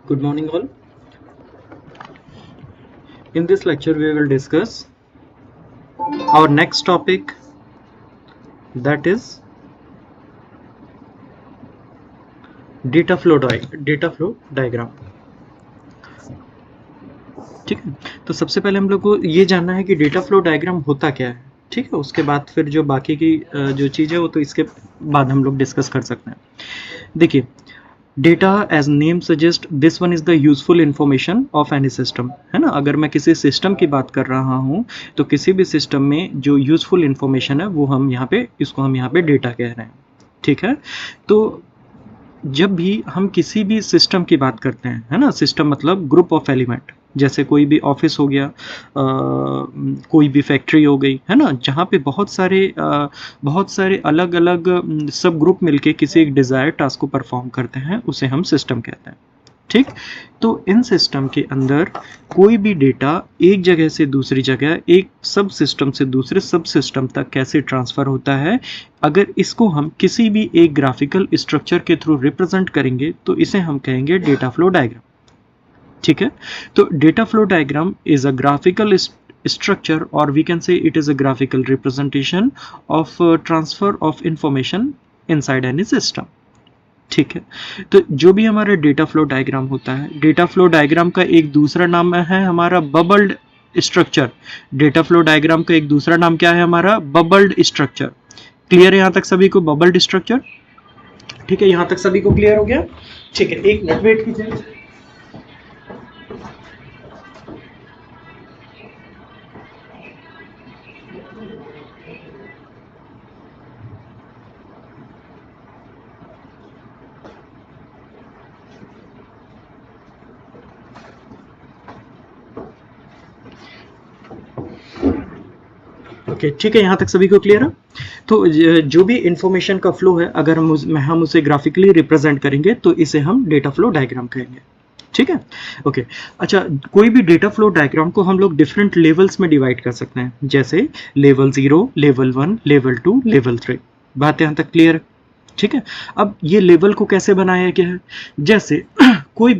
Good morning all. In this lecture we will discuss our next topic, that is data flow diagram. ठीक है, तो सबसे पहले हम लोग को ये जानना है कि डेटा फ्लो डायग्राम होता क्या है. ठीक है, उसके बाद फिर जो बाकी की जो चीज़ है वो तो इसके बाद हम लोग डिस्कस कर सकते हैं. देखिए, data as name suggest this one is the useful information of any system, है ना. अगर मैं किसी सिस्टम की बात कर रहा हूँ तो किसी भी सिस्टम में जो यूजफुल इंफॉर्मेशन है वो हम यहाँ पे इसको हम यहाँ पे डेटा कह रहे हैं. ठीक है, तो जब भी हम किसी भी सिस्टम की बात करते हैं, है ना, सिस्टम मतलब ग्रुप ऑफ एलिमेंट, जैसे कोई भी ऑफिस हो गया, कोई भी फैक्ट्री हो गई, है ना, जहाँ पे बहुत सारे अलग अलग सब ग्रुप मिलके किसी एक डिज़ायर टास्क को परफॉर्म करते हैं, उसे हम सिस्टम कहते हैं. ठीक, तो इन सिस्टम के अंदर कोई भी डेटा एक जगह से दूसरी जगह, एक सब सिस्टम से दूसरे सब सिस्टम तक कैसे ट्रांसफ़र होता है, अगर इसको हम किसी भी एक ग्राफिकल स्ट्रक्चर के थ्रू रिप्रेजेंट करेंगे तो इसे हम कहेंगे डेटा फ्लो डायग्राम. ठीक है, तो data flow diagram is a graphical structure, or we can say it is a graphical representation of transfer of information inside any system. ठीक है, तो जो भी हमारा डेटा फ्लो डायग्राम होता है, डेटा फ्लो डायग्राम का एक दूसरा नाम है हमारा bubbled structure. Data flow diagram का एक दूसरा नाम क्या है हमारा? Bubbled structure. क्लियर है यहाँ तक सभी को? Bubbled structure. ठीक है, यहाँ तक सभी को क्लियर हो गया? ठीक है, एक मिनट वेट कीजिए. ओके, ठीक है, यहाँ तक सभी को क्लियर है? तो जो भी इंफॉर्मेशन का फ्लो है, अगर हम उसे ग्राफिकली रिप्रेजेंट करेंगे तो इसे हम डेटा फ्लो डायग्राम कहेंगे. ठीक है, ओके. अच्छा, कोई भी डेटा फ्लो डायग्राम को हम लोग डिफरेंट लेवल्स में डिवाइड कर सकते हैं, जैसे लेवल 0, लेवल 1, लेवल 2, लेवल 3. बात यहाँ तक क्लियर है? ठीक है, अब ये लेवल को कैसे बनाया गया है? जैसे कोई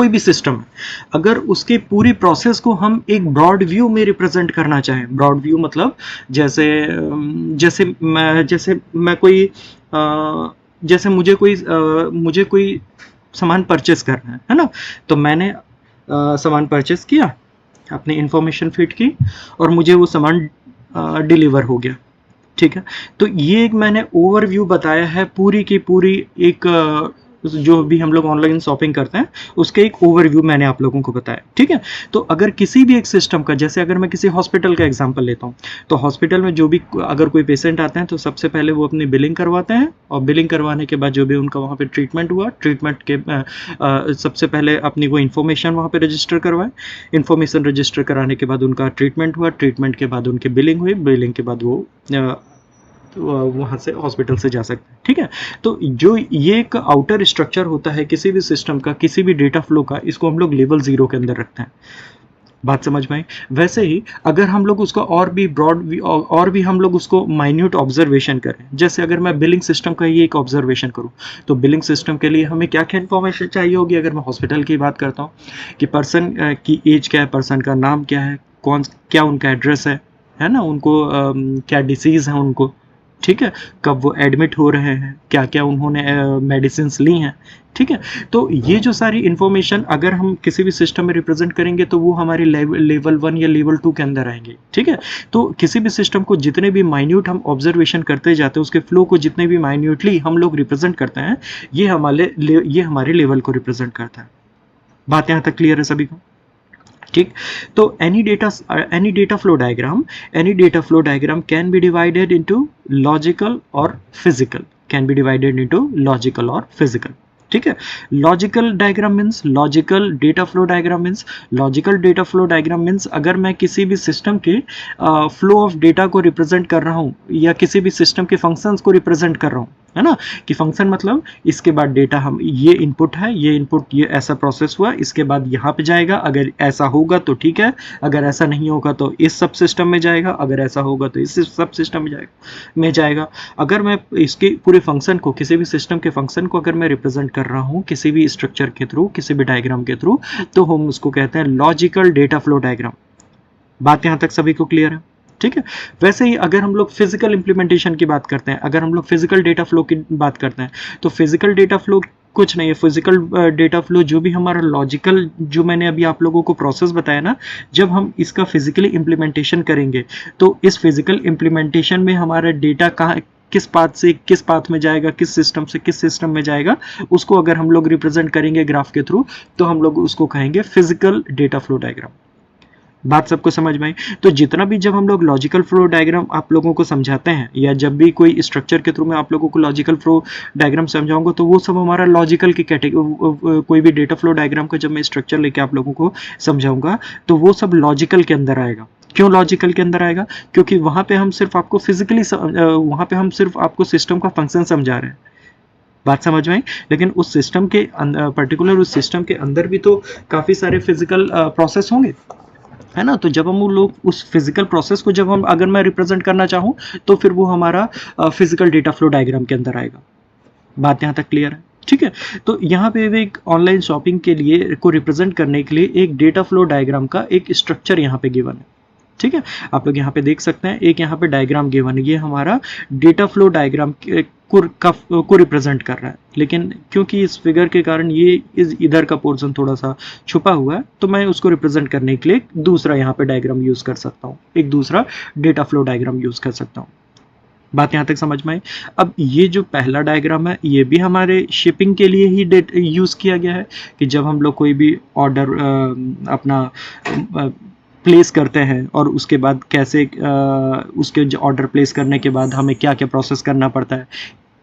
भी सिस्टम, अगर उसके पूरी प्रोसेस को हम एक ब्रॉड व्यू में रिप्रेजेंट करना चाहें, ब्रॉड व्यू मतलब जैसे मुझे कोई सामान परचेस करना है ना, तो मैंने सामान परचेस किया, अपनी इंफॉर्मेशन फीड की और मुझे वो सामान डिलीवर हो गया. ठीक है, तो ये एक मैंने ओवरव्यू बताया है पूरी की पूरी, एक जो भी हम लोग ऑनलाइन शॉपिंग करते हैं उसके एक ओवरव्यू मैंने आप लोगों को बताया. ठीक है, तो अगर किसी भी एक सिस्टम का, जैसे अगर मैं किसी हॉस्पिटल का एग्जांपल लेता हूँ, तो हॉस्पिटल में जो भी अगर कोई पेशेंट आते हैं तो सबसे पहले वो अपनी बिलिंग करवाते हैं, और बिलिंग करवाने के बाद जो भी उनका वहाँ पे ट्रीटमेंट हुआ, ट्रीटमेंट के सबसे पहले अपनी वो इन्फॉर्मेशन वहाँ पे रजिस्टर करवाएं, इन्फॉर्मेशन रजिस्टर कराने के बाद उनका ट्रीटमेंट हुआ, ट्रीटमेंट के बाद उनकी बिलिंग हुई, बिलिंग के बाद वो वहाँ से हॉस्पिटल से जा सकते हैं. ठीक है, तो जो ये एक आउटर स्ट्रक्चर होता है किसी भी सिस्टम का, किसी भी डेटा फ्लो का, इसको हम लोग लेवल 0 के अंदर रखते हैं. बात समझ में आई? वैसे ही अगर हम लोग उसका और भी हम लोग उसको माइन्यूट ऑब्जर्वेशन करें, जैसे अगर मैं बिलिंग सिस्टम का ही एक ऑब्जर्वेशन करूं, तो बिलिंग सिस्टम के लिए हमें क्या क्या इन्फॉर्मेशन चाहिए होगी? अगर मैं हॉस्पिटल की बात करता हूं कि पर्सन की एज क्या है, पर्सन का नाम क्या है, क्या उनका एड्रेस है ना, उनको क्या डिसीज़ है उनको, ठीक है, कब वो एडमिट हो रहे हैं, क्या क्या उन्होंने मेडिसिन ली हैं. ठीक है, तो ये जो सारी इन्फॉर्मेशन अगर हम किसी भी सिस्टम में रिप्रेजेंट करेंगे तो वो हमारे लेवल 1 या लेवल 2 के अंदर आएंगे. ठीक है, तो किसी भी सिस्टम को जितने भी माइन्यूट हम ऑब्जर्वेशन करते जाते हैं, उसके फ्लो को जितने भी माइन्यूटली हम लोग रिप्रेजेंट करते हैं, ये हमारे लेवल को रिप्रेजेंट करता है. बात यहाँ तक क्लियर है सभी को? ठीक, तो any data flow diagram can be divided into logical or physical. ठीक है, logical data flow diagram means अगर मैं किसी भी सिस्टम के फ्लो ऑफ डेटा को रिप्रेजेंट कर रहा हूँ या किसी भी सिस्टम के फंक्शंस को रिप्रेजेंट कर रहा हूँ, है ना, कि फंक्शन मतलब इसके बाद डेटा हम ये इनपुट है, ये इनपुट ये ऐसा प्रोसेस हुआ, इसके बाद यहाँ पे जाएगा, अगर ऐसा होगा तो ठीक है, अगर ऐसा नहीं होगा तो इस सब सिस्टम में जाएगा, अगर ऐसा होगा तो इस सब सिस्टम में जाएगा। अगर मैं इसके पूरे फंक्शन को, किसी भी सिस्टम के फंक्शन को अगर मैं रिप्रेजेंट कर रहा हूँ किसी भी स्ट्रक्चर के थ्रू, किसी भी डायग्राम के थ्रू, तो हम उसको कहते हैं लॉजिकल डेटा फ्लो डायग्राम। बात यहाँ तक सभी को क्लियर है? ठीक है। वैसे ही अगर हम लोग फिजिकल इंप्लीमेंटेशन की बात करते हैं, अगर हम लोग फिजिकल डेटा फ्लो की बात करते हैं, तो फिजिकल डेटा फ्लो कुछ नहीं है। फिजिकल डेटा फ्लो जो भी हमारा लॉजिकल, जो मैंने अभी आप लोगों को प्रोसेस बताया ना, जब हम इसका फिजिकली इंप्लीमेंटेशन करेंगे तो इस फिजिकल इंप्लीमेंटेशन में हमारा डेटा कहाँ, किस पाथ से किस पाथ में जाएगा, किस सिस्टम से किस सिस्टम में जाएगा, उसको अगर हम लोग रिप्रेजेंट करेंगे ग्राफ के थ्रू, तो हम लोग उसको कहेंगे फिजिकल डेटा फ्लो डायग्राम। बात सबको समझ में आई? तो जितना भी जब हम लोग लॉजिकल फ्लो डायग्राम आप लोगों को समझाते हैं, या जब भी कोई स्ट्रक्चर के थ्रू मैं आप लोगों को लॉजिकल फ्लो डायग्राम समझाऊंगा, तो वो सब हमारा लॉजिकल की कैटेगरी, कोई भी डेटा फ्लो डायग्राम का जब मैं स्ट्रक्चर लेके आप लोगों को समझाऊंगा तो वो सब लॉजिकल के अंदर आएगा। क्यों लॉजिकल के अंदर आएगा? क्योंकि वहां पे हम सिर्फ आपको फिजिकली, वहां पे हम सिर्फ आपको सिस्टम का फंक्शन समझा रहे हैं। बात समझ में आई? लेकिन उस सिस्टम के पर्टिकुलर उस सिस्टम के अंदर भी तो काफी सारे फिजिकल प्रोसेस होंगे, है ना। तो जब हम लोग उस फिजिकल प्रोसेस को जब हम अगर मैं रिप्रेजेंट करना चाहूँ तो फिर वो हमारा फिजिकल डेटा फ्लो डायग्राम के अंदर आएगा। बात यहाँ तक क्लियर है? ठीक है। तो यहाँ पे एक ऑनलाइन शॉपिंग के लिए को रिप्रेजेंट करने के लिए एक डेटा फ्लो डायग्राम का एक स्ट्रक्चर यहाँ पे गिवन है। ठीक है, आप लोग यहाँ पे देख सकते हैं, एक यहाँ पे डायग्राम गिवन है, ये हमारा डेटा फ्लो डायग्राम को रिप्रेजेंट कर रहा है। लेकिन क्योंकि इस फिगर के कारण ये इधर का पोर्शन थोड़ा सा छुपा हुआ है, तो मैं उसको रिप्रेजेंट करने के लिए दूसरा यहाँ पे डायग्राम यूज कर सकता हूँ, एक दूसरा डेटा फ्लो डायग्राम यूज कर सकता हूँ। बात यहाँ तक समझ में आई? अब ये जो पहला डायग्राम है, ये भी हमारे शिपिंग के लिए ही यूज किया गया है, कि जब हम लोग कोई भी ऑर्डर अपना प्लेस करते हैं, और उसके बाद कैसे उसके ऑर्डर प्लेस करने के बाद हमें क्या क्या प्रोसेस करना पड़ता है,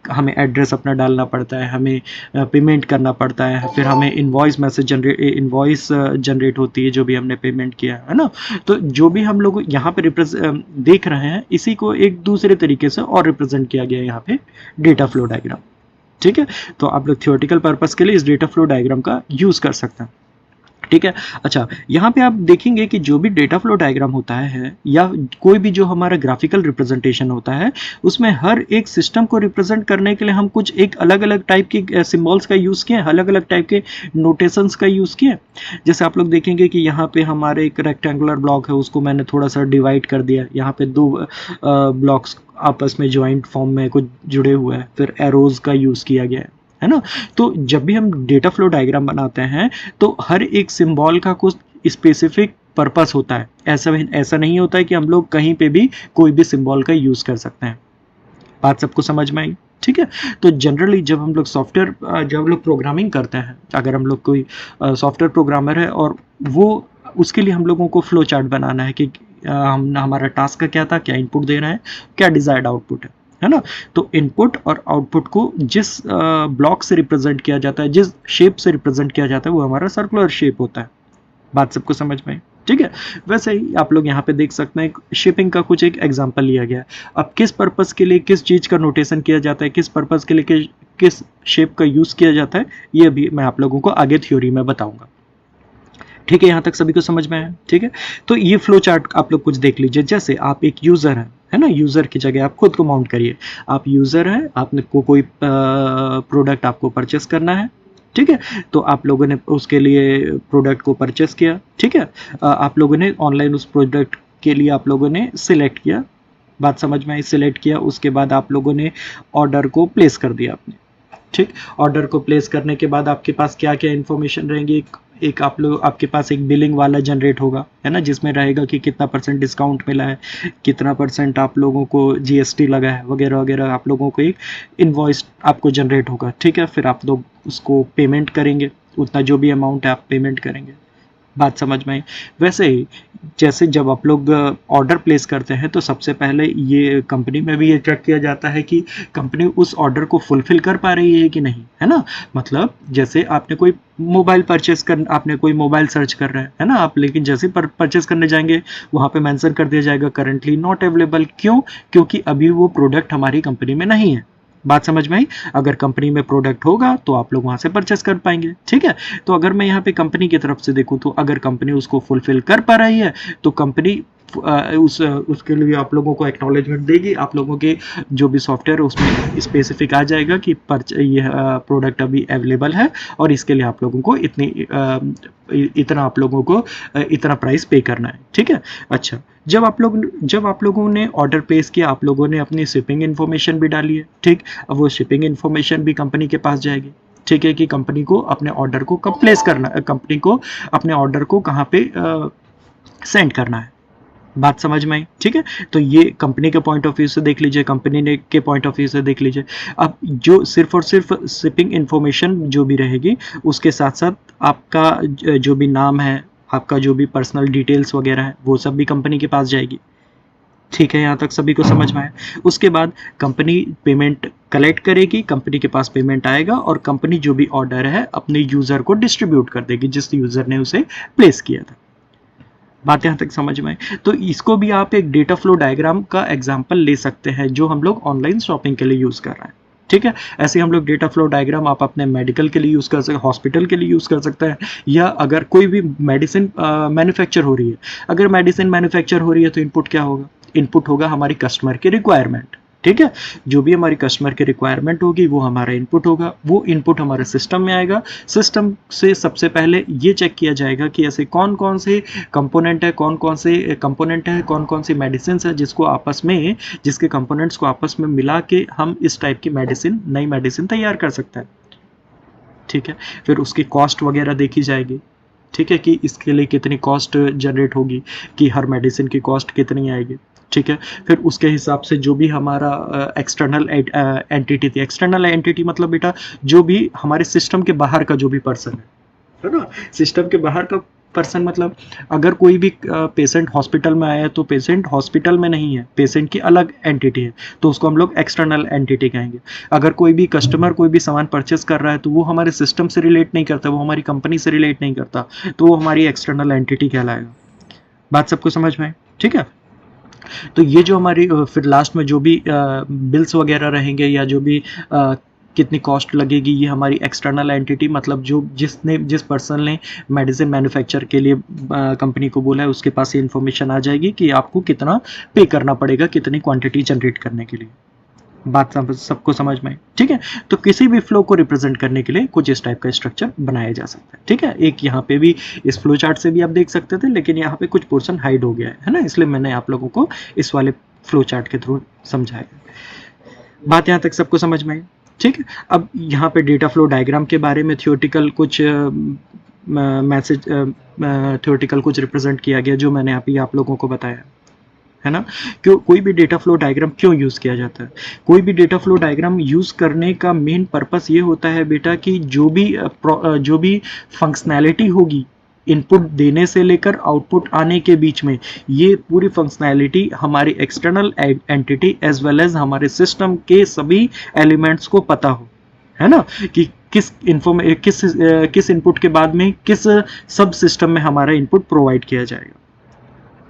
हमें एड्रेस अपना डालना पड़ता है, हमें पेमेंट करना पड़ता है, फिर हमें इनवॉइस जनरेट होती है जो भी हमने पेमेंट किया है ना। तो जो भी हम लोग यहाँ पे देख रहे हैं, इसी को एक दूसरे तरीके से और रिप्रेजेंट किया गया है यहाँ पे डेटा फ्लो डायग्राम। ठीक है, तो आप लोग थियोरेटिकल पर्पस के लिए इस डेटा फ्लो डायग्राम का यूज कर सकते हैं। ठीक है। अच्छा, यहाँ पे आप देखेंगे कि जो भी डेटा फ्लो डायग्राम होता है, या कोई भी जो हमारा ग्राफिकल रिप्रेजेंटेशन होता है, उसमें हर एक सिस्टम को रिप्रेजेंट करने के लिए हम कुछ एक अलग अलग टाइप की सिम्बॉल्स का यूज़ किए, अलग अलग टाइप के नोटेशंस का यूज़ किए। जैसे आप लोग देखेंगे कि यहाँ पे हमारे एक रेक्टेंगुलर ब्लॉक है, उसको मैंने थोड़ा सा डिवाइड कर दिया, यहाँ पे दो ब्लॉक्स आपस में ज्वाइंट फॉर्म में कुछ जुड़े हुए हैं, फिर एरोज का यूज़ किया गया है ना। तो जब भी हम डेटा फ्लो डायग्राम बनाते हैं, तो हर एक सिंबल का कुछ स्पेसिफिक पर्पस होता है। ऐसा नहीं होता है कि हम लोग कहीं पे भी कोई भी सिंबल का यूज कर सकते हैं। बात सबको समझ में आई? ठीक है। तो जनरली जब हम लोग जब हम लोग प्रोग्रामिंग करते हैं, अगर हम लोग कोई सॉफ्टवेयर प्रोग्रामर है, और वो उसके लिए हम लोगों को फ्लो चार्ट बनाना है कि हमारा टास्क का क्या था, क्या इनपुट दे रहे हैं, क्या डिजायर्ड आउटपुट है ना। तो इनपुट और आउटपुट को जिस ब्लॉक से रिप्रेजेंट किया जाता है, जिस शेप से रिप्रेजेंट किया जाता है, वो हमारा सर्कुलर शेप होता है। बात सबको समझ में आई? ठीक है। वैसे ही आप लोग यहाँ पे देख सकते हैं, शिपिंग का कुछ एक एग्जांपल लिया गया है। अब किस पर्पस के लिए किस चीज का नोटेशन किया जाता है, किस पर्पस के लिए किस शेप का यूज किया जाता है, ये भी मैं आप लोगों को आगे थ्योरी में बताऊंगा। ठीक है, यहाँ तक सभी को समझ में आया? ठीक है। तो ये फ्लो चार्ट आप लोग कुछ देख लीजिए। जैसे आप एक यूजर है ना, यूजर की जगह आप खुद को माउंट करिए। आप यूजर हैं, आपने कोई प्रोडक्ट आपको परचेस करना है। ठीक है, तो आप लोगों ने उसके लिए प्रोडक्ट को परचेस किया। ठीक है, आप लोगों ने ऑनलाइन उस प्रोडक्ट के लिए आप लोगों ने सिलेक्ट किया। बात समझ में आई? सिलेक्ट किया, उसके बाद आप लोगों ने ऑर्डर को प्लेस कर दिया आपने। ठीक, ऑर्डर को प्लेस करने के बाद आपके पास क्या क्या इन्फॉर्मेशन रहेंगी, एक आपके पास एक बिलिंग वाला जनरेट होगा, है ना, जिसमें रहेगा कि कितना % डिस्काउंट मिला है, कितना % आप लोगों को GST लगा है, वगैरह वगैरह। आप लोगों को एक इनवॉइस आपको जनरेट होगा। ठीक है, फिर आप लोग उसको पेमेंट करेंगे, उतना जो भी अमाउंट है आप पेमेंट करेंगे। बात समझ में आई? वैसे ही जैसे जब आप लोग ऑर्डर प्लेस करते हैं, तो सबसे पहले ये कंपनी में भी ये चेक किया जाता है कि कंपनी उस ऑर्डर को फुलफिल कर पा रही है कि नहीं, है ना। मतलब जैसे आपने कोई मोबाइल आपने कोई मोबाइल सर्च कर रहे हैं, है ना आप, लेकिन जैसे परचेस करने जाएंगे, वहाँ पे मेंशन कर दिया जाएगा करंटली नॉट अवेलेबल। क्यों? क्योंकि अभी वो प्रोडक्ट हमारी कंपनी में नहीं है। बात समझ में आई? अगर कंपनी में प्रोडक्ट होगा तो आप लोग वहां से परचेस कर पाएंगे, ठीक है। तो अगर मैं यहाँ पे कंपनी की तरफ से देखूँ तो अगर कंपनी उसको फुलफिल कर पा रही है तो कंपनी उसके लिए आप लोगों को एक्नॉलेजमेंट देगी, आप लोगों के जो भी सॉफ्टवेयर है उसमें स्पेसिफिक आ जाएगा कि ये प्रोडक्ट अभी अवेलेबल है और इसके लिए आप लोगों को इतना आप लोगों को इतना प्राइस पे करना है, ठीक है। अच्छा, जब आप लोगों ने ऑर्डर प्लेस किया, आप लोगों ने अपनी शिपिंग इन्फॉर्मेशन भी डाली है, ठीक। अब वो शिपिंग इन्फॉर्मेशन भी कंपनी के पास जाएगी, ठीक है, कि कंपनी को अपने ऑर्डर को कब प्लेस करना है, कंपनी को अपने ऑर्डर को कहाँ पे सेंड करना है। बात समझ में आई, ठीक है। तो ये कंपनी के पॉइंट ऑफ व्यू से देख लीजिए, कंपनी ने के पॉइंट ऑफ व्यू से देख लीजिए। अब जो सिर्फ और सिर्फ शिपिंग इन्फॉर्मेशन जो भी रहेगी, उसके साथ साथ आपका जो भी नाम है, आपका जो भी पर्सनल डिटेल्स वगैरह है, वो सब भी कंपनी के पास जाएगी, ठीक है। यहाँ तक सभी को समझ में आया? उसके बाद कंपनी पेमेंट कलेक्ट करेगी, कंपनी के पास पेमेंट आएगा और कंपनी जो भी ऑर्डर है अपने यूजर को डिस्ट्रीब्यूट कर देगी, जिस यूजर ने उसे प्लेस किया था। बात यहाँ तक समझ में आई? तो इसको भी आप एक डेटा फ्लो डायग्राम का एग्जांपल ले सकते हैं, जो हम लोग ऑनलाइन शॉपिंग के लिए यूज कर रहे हैं, ठीक है। ऐसे हम लोग डेटा फ्लो डायग्राम आप अपने मेडिकल के लिए यूज कर सकते हैं, हॉस्पिटल के लिए यूज कर सकते हैं, या अगर कोई भी मेडिसिन मैन्युफैक्चर हो रही है, अगर मेडिसिन मैन्युफैक्चर हो रही है तो इनपुट क्या होगा? इनपुट होगा हमारी कस्टमर की रिक्वायरमेंट, ठीक है। जो भी हमारी कस्टमर की रिक्वायरमेंट होगी वो हमारा इनपुट होगा, वो इनपुट हमारे सिस्टम में आएगा। सिस्टम से सबसे पहले ये चेक किया जाएगा कि ऐसे कौन कौन से कंपोनेंट है, कौन कौन सी मेडिसिन है जिसके कंपोनेंट्स को आपस में मिला के हम इस टाइप की नई मेडिसिन तैयार कर सकते हैं, ठीक है। फिर उसकी कॉस्ट वगैरह देखी जाएगी, ठीक है, कि इसके लिए कितनी कॉस्ट जनरेट होगी, कि हर मेडिसिन की कॉस्ट कितनी आएगी, ठीक है। फिर उसके हिसाब से जो भी हमारा एक्सटर्नल एंटिटी थी, एक्सटर्नल एंटिटी मतलब बेटा जो भी हमारे सिस्टम के बाहर का जो भी पर्सन है ना, सिस्टम के बाहर का पर्सन मतलब अगर कोई भी पेशेंट हॉस्पिटल में आया है तो पेशेंट हॉस्पिटल में नहीं है, पेशेंट की अलग एंटिटी है, तो उसको हम लोग एक्सटर्नल एंटिटी कहेंगे। अगर कोई भी कस्टमर कोई भी सामान परचेस कर रहा है तो वो हमारे सिस्टम से रिलेट नहीं करता, वो हमारी कंपनी से रिलेट नहीं करता, तो वो हमारी एक्सटर्नल एंटिटी कहलाएगा। बात सबको समझ में, ठीक है। तो ये जो हमारी फिर लास्ट में जो भी बिल्स वगैरह रहेंगे या जो भी कितनी कॉस्ट लगेगी, ये हमारी एक्सटर्नल एंटिटी मतलब जिस पर्सन ने मेडिसिन मैन्युफैक्चर के लिए कंपनी को बोला है, उसके पास ये इन्फॉर्मेशन आ जाएगी कि आपको कितना पे करना पड़ेगा, कितनी क्वांटिटी जनरेट करने के लिए। बात सबको समझ में आई, ठीक है। तो किसी भी फ्लो को रिप्रेजेंट करने के लिए कुछ इस टाइप का स्ट्रक्चर बनाया जा सकता है, ठीक है। एक यहाँ पे भी इस फ्लो चार्ट से भी आप देख सकते थे, लेकिन यहाँ पे कुछ पोर्शन हाइड हो गया है ना, इसलिए मैंने आप लोगों को इस वाले फ्लो चार्ट के थ्रू समझाया। बात यहाँ तक सबको समझ में आई, ठीक है। अब यहाँ पे डेटा फ्लो डायग्राम के बारे में थियोरेटिकल कुछ थियोरेटिकल कुछ रिप्रेजेंट किया गया, जो मैंने अभी आप लोगों को बताया है ना। क्यों कोई भी डेटा फ्लो डायग्राम क्यों यूज किया जाता है? कोई भी डेटा फ्लो डायग्राम यूज करने का मेन पर्पस ये होता है बेटा कि जो भी फंक्शनैलिटी होगी इनपुट देने से लेकर आउटपुट आने के बीच में, ये पूरी फंक्शनैलिटी हमारी external entity as well as हमारे सिस्टम के सभी एलिमेंट्स को पता हो, है ना, कि किस इनपुट के बाद में किस सब सिस्टम में हमारा इनपुट प्रोवाइड किया जाएगा,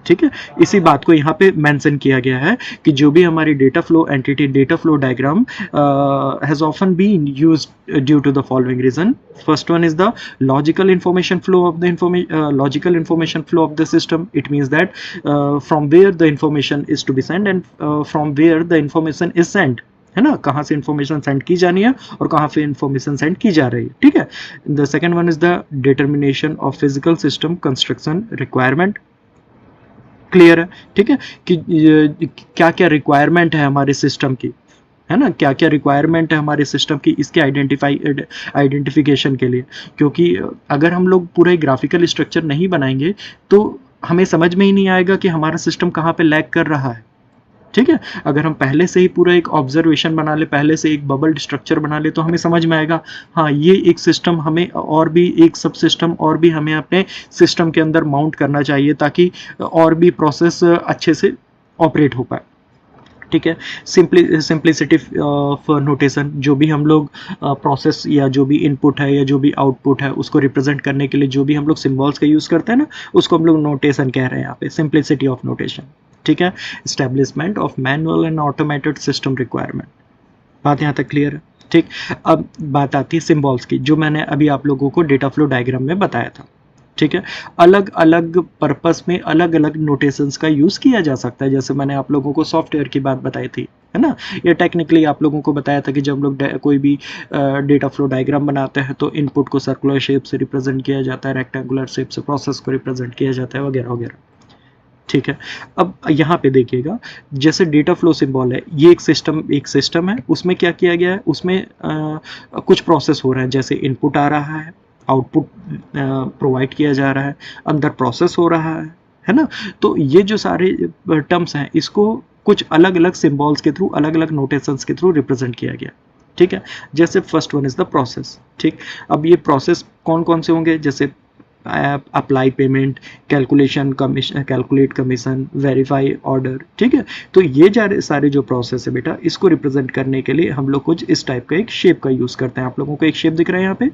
ठीक है। इसी बात को यहाँ पे मेंशन किया गया है कि जो भी हमारी data flow entity, data flow diagram has often been used due to the following reason. First one is the logical information flow of the system. It means that from where the information is to be sent and from where the information is sent, है ना, कहाँ से information send की जानी है और कहाँ पे इंफॉर्मेशन सेंड की जा रही है, ठीक है। The second one is the determination of physical system construction requirement. Clear है, ठीक है, कि क्या क्या रिक्वायरमेंट है हमारे सिस्टम की, है ना, क्या क्या रिक्वायरमेंट है हमारे सिस्टम की, इसके आइडेंटिफिकेशन के लिए। क्योंकि अगर हम लोग पूरा एक ग्राफिकल स्ट्रक्चर नहीं बनाएंगे तो हमें समझ में ही नहीं आएगा कि हमारा सिस्टम कहाँ पे लैग कर रहा है, ठीक है। अगर हम पहले से ही पूरा एक ऑब्जर्वेशन बना ले, पहले से एक बबल स्ट्रक्चर बना ले, तो हमें समझ में आएगा हाँ ये एक सिस्टम हमें और भी एक सब सिस्टम और भी हमें अपने सिस्टम के अंदर माउंट करना चाहिए ताकि और भी प्रोसेस अच्छे से ऑपरेट हो पाए, ठीक है। सिंप्लिसिटी ऑफ नोटेशन, जो भी हम लोग प्रोसेस या जो भी इनपुट है या जो भी आउटपुट है उसको रिप्रेजेंट करने के लिए जो भी हम लोग सिंबल्स का यूज़ करते हैं ना, उसको हम लोग नोटेशन कह रहे हैं यहाँ पे, सिंप्लिसिटी ऑफ नोटेशन, ठीक है। Establishment of manual and automated system requirement, बात यहाँ तक क्लियर है? ठीक। अब बात आती है सिंबल्स की, जो मैंने अभी आप लोगों को डेटा फ्लो डायग्राम में बताया था। ठीक है, अलग अलग पर्पस में अलग अलग नोटेशंस का यूज़ किया जा सकता है। जैसे मैंने आप लोगों को सॉफ्टवेयर की बात बताई थी, है ना, या टेक्निकली आप लोगों को बताया था कि जब लोग कोई भी डेटा फ्लो डायग्राम बनाते हैं तो इनपुट को सर्कुलर शेप से रिप्रेजेंट किया जाता है, रेक्टेंगुलर शेप से प्रोसेस को रिप्रेजेंट किया जाता है, वगैरह वगैरह। ठीक है, अब यहाँ पे देखिएगा, जैसे डेटा फ्लो सिंबल है, ये एक सिस्टम है, उसमें क्या किया गया है, उसमें कुछ प्रोसेस हो रहा है, जैसे इनपुट आ रहा है, आउटपुट प्रोवाइड किया जा रहा है, अंदर प्रोसेस हो रहा है ना। तो ये जो सारे टर्म्स हैं, इसको कुछ अलग अलग सिंबल्स के थ्रू, अलग अलग नोटेशंस के थ्रू रिप्रेजेंट किया गया। ठीक है, जैसे first one is the process. ठीक, अब ये प्रोसेस कौन कौन से होंगे, जैसे apply payment, calculation commission, calculate commission, verify order. ठीक है, तो ये सारे जो प्रोसेस है बेटा, इसको रिप्रेजेंट करने के लिए हम लोग कुछ इस टाइप का एक शेप का यूज़ करते हैं। आप लोगों को एक शेप दिख रहा है यहाँ पे,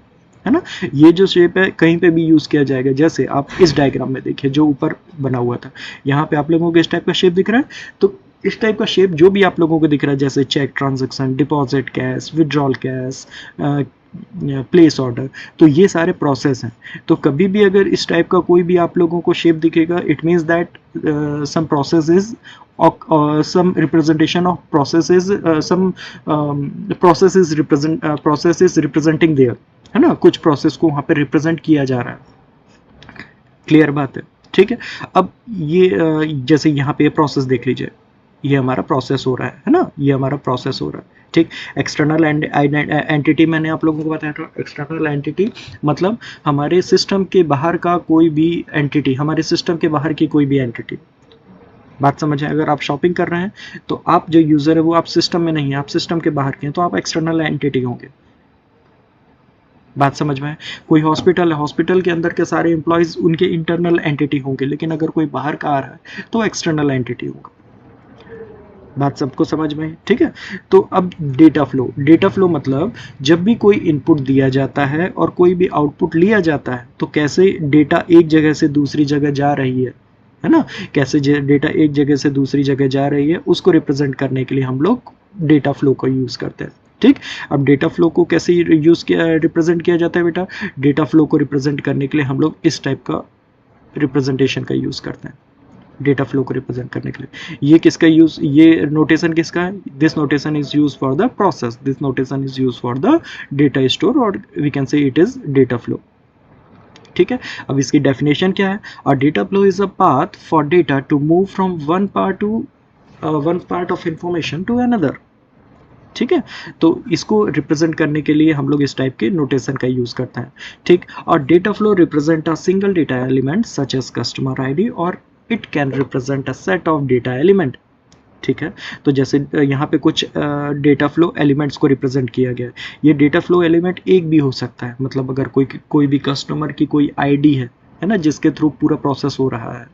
है ना। ये जो शेप है कहीं पे भी यूज़ किया जाएगा, जैसे आप इस डायग्राम में देखिए जो ऊपर बना हुआ था, यहाँ पे आप लोगों को इस टाइप का शेप दिख रहा है। तो इस टाइप का शेप जो भी आप लोगों को दिख रहा है, जैसे check transaction, deposit cash, withdrawal cash, place order, तो ये सारे प्रोसेस हैं। तो कभी भी अगर इस टाइप का कोई भी आप लोगों को शेप दिखेगा, it means that some process is some representation of processes, some process is representing there, है ना, कुछ प्रोसेस को वहाँ पे रिप्रेजेंट किया जा रहा है। क्लियर बात है? ठीक है, अब ये जैसे यहाँ पे प्रोसेस देख लीजिए, ये हमारा प्रोसेस हो रहा है ना, ये हमारा प्रोसेस हो रहा है। ठीक, एक्सटर्नल एंटिटी मैंने आप लोगों को बताया था। एक्सटर्नल एंटिटी मतलब हमारे सिस्टम के बाहर का कोई भी एंटिटी, हमारे सिस्टम के बाहर की कोई भी एंटिटी। बात समझ है? अगर आप शॉपिंग कर रहे हैं तो आप जो यूज़र है वो आप सिस्टम में नहीं है, आप सिस्टम के बाहर के हैं, तो आप एक्सटर्नल एंटिटी होंगे। बात समझ में है? कोई हॉस्पिटल है, हॉस्पिटल के अंदर के सारे एम्प्लॉयज़ उनके इंटरनल एंटिटी होंगे, लेकिन अगर कोई बाहर का आ रहा है तो एक्सटर्नल एंटिटी होगा। बात सबको समझ में है? ठीक है, तो अब डेटा फ्लो मतलब जब भी कोई इनपुट दिया जाता है और कोई भी आउटपुट लिया जाता है, तो कैसे डेटा एक जगह से दूसरी जगह जा रही है ना, कैसे डेटा एक जगह से दूसरी जगह जा रही है, उसको रिप्रेजेंट करने के लिए हम लोग डेटा फ्लो का यूज़ करते हैं। ठीक, अब डेटा फ्लो को कैसे यूज़ किया, रिप्रेजेंट किया जाता है बेटा, डेटा फ्लो को रिप्रेजेंट करने के लिए हम लोग इस टाइप का रिप्रेजेंटेशन का यूज़ करते हैं, डेटा फ्लो को रिप्रेजेंट करने के लिए। ये किसका यूज, ये नोटेशन किसका है, this notation is use for the process, this notation is use for the data store, और we can say it is data flow. ठीक है, अब इसकी डेफिनेशन क्या है, a data flow is a path for data to move from one part of information to another. ठीक है, तो इसको रिप्रेजेंट करने के लिए हम लोग इस टाइप के नोटेशन का यूज करते हैं। ठीक, और data flow represent a single data element such as customer ID, और it can represent a set of data element. ठीक है, तो जैसे यहाँ पे कुछ डेटा फ्लो एलिमेंट्स को रिप्रेजेंट किया गया है। ये डेटा फ्लो एलिमेंट एक भी हो सकता है, मतलब अगर कोई भी कस्टमर की कोई आईडी है ना, जिसके थ्रू पूरा प्रोसेस हो रहा है,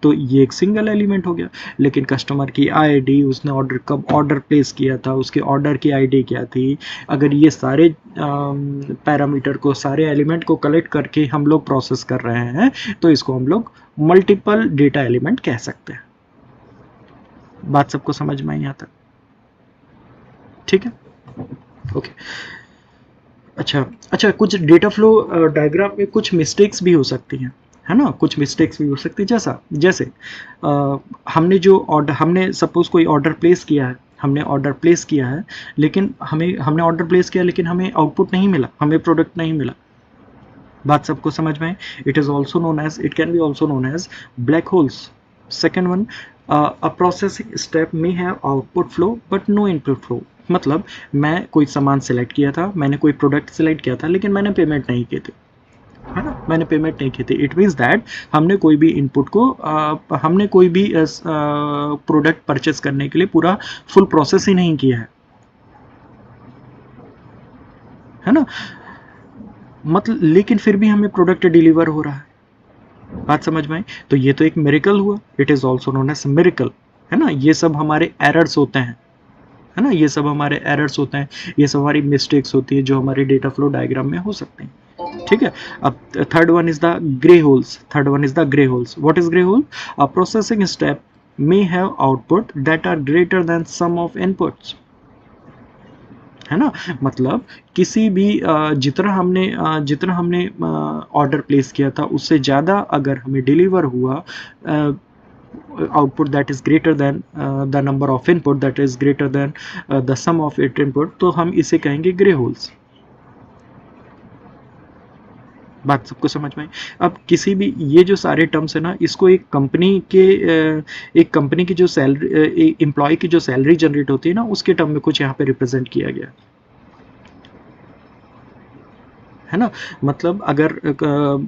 तो ये एक सिंगल एलिमेंट हो गया। लेकिन कस्टमर की आईडी, उसने कब ऑर्डर प्लेस किया था, उसके ऑर्डर की आईडी क्या थी, अगर ये सारे पैरामीटर को, सारे एलिमेंट को कलेक्ट करके हम लोग प्रोसेस कर रहे हैं, तो इसको हम लोग मल्टीपल डेटा एलिमेंट कह सकते हैं। बात सबको समझ में आई यहाँ तक? ठीक है, ओके। अच्छा, कुछ डेटा फ्लो डायग्राम में कुछ मिस्टेक्स भी हो सकती हैं, है ना, कुछ मिस्टेक्स भी हो सकती है। जैसे हमने सपोज कोई ऑर्डर प्लेस किया है, लेकिन हमने ऑर्डर प्लेस किया, लेकिन हमें आउटपुट नहीं मिला, हमें प्रोडक्ट नहीं मिला। बात सबको समझ में? It can be also known as black holes. Second one, a processing step may have output flow but no input flow. मतलब मैं कोई सामान सेलेक्ट किया था, मैंने कोई प्रोडक्ट सेलेक्ट किया था, लेकिन मैंने पेमेंट नहीं की थी, है ना, मैंने पेमेंट नहीं की थी। इट मीन्स दैट हमने कोई भी इनपुट को हमने कोई भी प्रोडक्ट परचेस करने के लिए पूरा फुल प्रोसेस ही नहीं किया है ना, मतलब लेकिन फिर भी हमें प्रोडक्ट डिलीवर हो रहा है। बात समझ में आई? तो ये तो एक मिरेकल हुआ, it is also known as miracle, है ना। ये सब हमारे एरर्स होते हैं, है ना, ये सब हमारे एरर्स होते हैं, ये सब हमारी मिस्टेक्स होती है जो हमारी डेटा फ्लो डायग्राम में हो सकते हैं। ठीक है, अब third one is the grey holes. What is grey hole? A processing step may have output that are greater than sum of inputs. है ना। मतलब किसी भी जितना हमने ऑर्डर प्लेस किया था उससे ज़्यादा अगर हमें डिलीवर हुआ output that is greater than the number of input that is greater than the sum of it input, तो हम इसे कहेंगे ग्रे होल्स। बात सबको समझ में आई। अब किसी भी ये जो सारे टर्म्स है ना, इसको एक कंपनी की जो सैलरी एम्प्लॉय की जो सैलरी जनरेट होती है ना, उसके टर्म में कुछ यहाँ पे रिप्रेजेंट किया गया है ना। मतलब अगर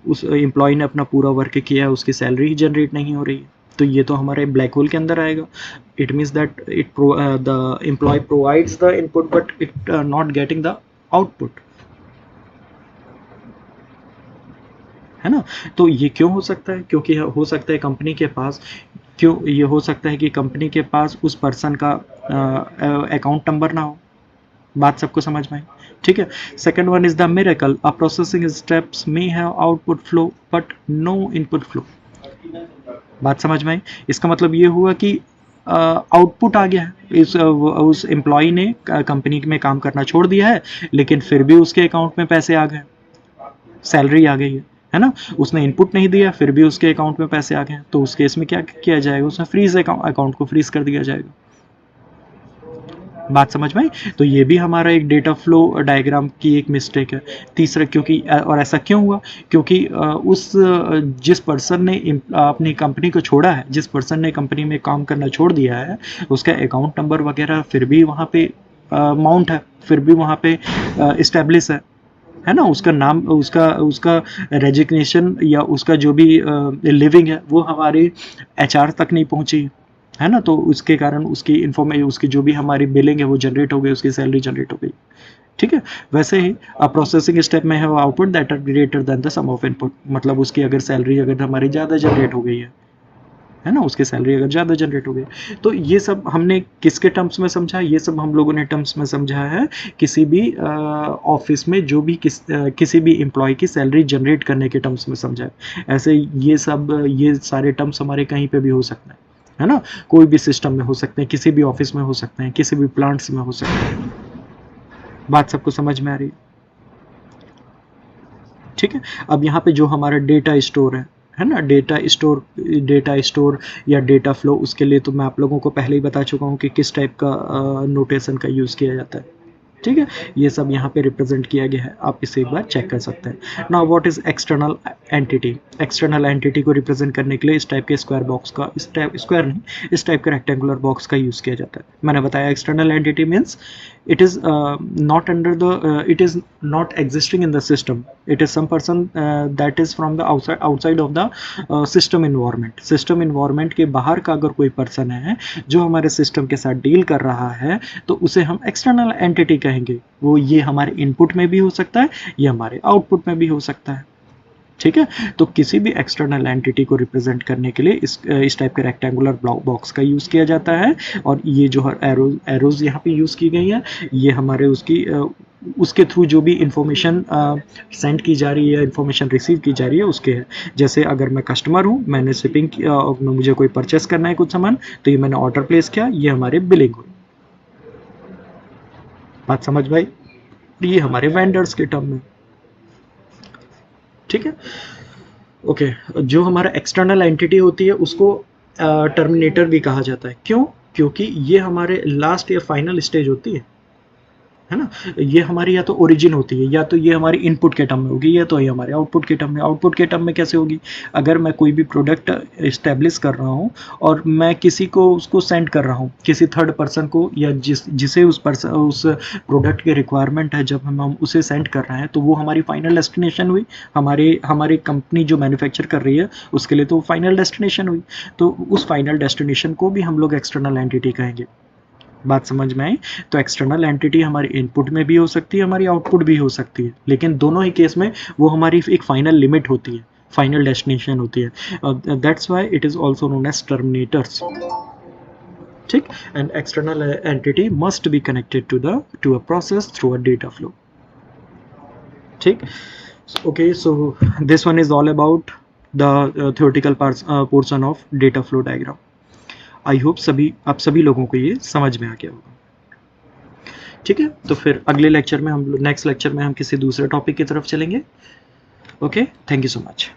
उस एम्प्लॉय ने अपना पूरा वर्क किया है, उसकी सैलरी ही जनरेट नहीं हो रही है, तो ये तो हमारे ब्लैक होल के अंदर आएगा। It means that the employ provides the input but it not getting the output, है ना। तो ये क्यों हो सकता है? क्योंकि हो सकता है कंपनी के पास, क्यों ये हो सकता है कि कंपनी के पास उस पर्सन का अकाउंट नंबर ना हो। बात सबको समझ में आई, ठीक है। Second one is the miracle, a processing steps may have output flow but no input flow. बात समझ में आई। इसका मतलब ये हुआ कि आउटपुट आ गया है, उस एम्प्लॉय ने कंपनी में काम करना छोड़ दिया है, लेकिन फिर भी उसके अकाउंट में पैसे आ गए, सैलरी आ गई है ना। उसने इनपुट नहीं दिया फिर भी उसके अकाउंट में पैसे आ गए, तो उस केस में क्या किया जाएगा? उसमें फ्रीज अकाउंट को फ्रीज कर दिया जाएगा। बात समझ में आई। तो ये भी हमारा एक डेटा फ्लो डायग्राम की एक मिस्टेक है। तीसरा, क्योंकि और ऐसा क्यों हुआ? क्योंकि जिस पर्सन ने अपनी कंपनी को छोड़ा है, जिस पर्सन ने कंपनी में काम करना छोड़ दिया है, उसका अकाउंट नंबर वगैरह फिर भी वहाँ पे माउंट है, फिर भी वहाँ पे इस्टेब्लिश है ना। उसका नाम, उसका उसका रेजिग्नेशन या उसका जो भी लिविंग है वो हमारे एचआर तक नहीं पहुंची, है ना। तो उसके कारण उसकी इन्फॉर्मेशन, उसकी जो भी हमारी बिलिंग है वो जनरेट हो गई, उसकी सैलरी जनरेट हो गई, ठीक है। वैसे ही प्रोसेसिंग स्टेप में है output that are greater than the sum of input, मतलब उसकी अगर सैलरी अगर हमारी ज़्यादा जनरेट हो गई है ना, उसकी सैलरी अगर ज़्यादा जनरेट हो गई। तो ये सब हमने किसके टर्म्स में समझा? ये सब हम लोगों ने टर्म्स में समझा है किसी भी ऑफिस में जो भी किसी भी एम्प्लॉय की सैलरी जनरेट करने के टर्म्स में समझा है। ऐसे ये सारे टर्म्स हमारे कहीं पे भी हो सकते हैं, है ना। कोई भी सिस्टम में हो सकते हैं, किसी भी ऑफिस में हो सकते हैं, किसी भी प्लांट्स में हो सकते हैं। बात सबको समझ में आ रही है, ठीक है। अब यहाँ पे जो हमारा डेटा स्टोर है ना, डेटा स्टोर या डेटा फ्लो, उसके लिए तो मैं आप लोगों को पहले ही बता चुका हूँ कि किस टाइप का नोटेशन का यूज़ किया जाता है, ठीक है। ये सब यहाँ पे रिप्रेजेंट किया गया है, आप इसे एक बार चेक कर सकते हैं। Now what is external entity? External entity को रिप्रेजेंट करने के लिए इस टाइप के स्क्वायर बॉक्स का, स्क्वायर नहीं, इस टाइप के रेक्टेंगुलर बॉक्स का यूज़ किया जाता है। मैंने बताया external entity means it is not under the it is not existing in the system, it is some person that is from the outside of the system environment के बाहर का अगर कोई पर्सन है जो हमारे सिस्टम के साथ डील कर रहा है, तो उसे हम एक्सटर्नल एंटिटी कहेंगे। वो ये हमारे इनपुट में भी हो सकता है, ये हमारे आउटपुट में भी हो सकता है, ठीक है। तो किसी भी एक्सटर्नल एंटिटी को रिप्रेजेंट करने के लिए इस टाइप के रेक्टेंगुलर बॉक्स का यूज़ किया जाता है। और ये जो एरोज यहाँ पे यूज़ की गई हैं, ये हमारे उसके थ्रू जो भी इंफॉर्मेशन सेंड की जा रही है, इंफॉर्मेशन रिसीव की जा रही है, उसके है। जैसे अगर मैं कस्टमर हूँ, मैंने शिपिंग मुझे कोई परचेस करना है कुछ सामान, तो ये मैंने ऑर्डर प्लेस किया, ये हमारे बिलिंग हुई। बात समझ भाई, ये हमारे वेंडर्स के टर्म में, ठीक है। ओके, जो हमारा एक्सटर्नल एंटिटी होती है उसको टर्मिनेटर भी कहा जाता है। क्यों? क्योंकि ये हमारे लास्ट या फाइनल स्टेज होती है ना। ये हमारी या तो ओरिजिन होती है, या तो ये हमारी इनपुट के टर्म में होगी, या तो ये हमारे आउटपुट के टर्म में। आउटपुट के टर्म में कैसे होगी? अगर मैं कोई भी प्रोडक्ट इस्टेब्लिश कर रहा हूँ और मैं किसी को उसको सेंड कर रहा हूँ, किसी थर्ड पर्सन को, या जिसे उस प्रोडक्ट की रिक्वायरमेंट है, जब हम उसे सेंड कर रहे हैं, तो वो हमारी फाइनल डेस्टिनेशन हुई। हमारी कंपनी जो मैन्युफैक्चर कर रही है उसके लिए तो फाइनल डेस्टिनेशन हुई। तो उस फाइनल डेस्टिनेशन को भी हम लोग एक्सटर्नल एंटिटी कहेंगे। बात समझ में आई? तो एक्सटर्नल एंटिटी हमारी इनपुट में भी हो सकती है, हमारी आउटपुट भी हो सकती है, लेकिन दोनों ही केस में वो हमारी एक फाइनल लिमिट होती है, फाइनल डेस्टिनेशन होती है। That's why it is also known as terminators, ठीक। And external entity must be connected to a process through a data flow, ठीक। Okay, so this one is all about the theoretical portion of data flow diagram. I hope आप सभी लोगों को ये समझ में आ गया होगा। ठीक है, तो फिर अगले लेक्चर में हम नेक्स्ट लेक्चर में हम किसी दूसरे टॉपिक की तरफ चलेंगे। Okay, thank you so much.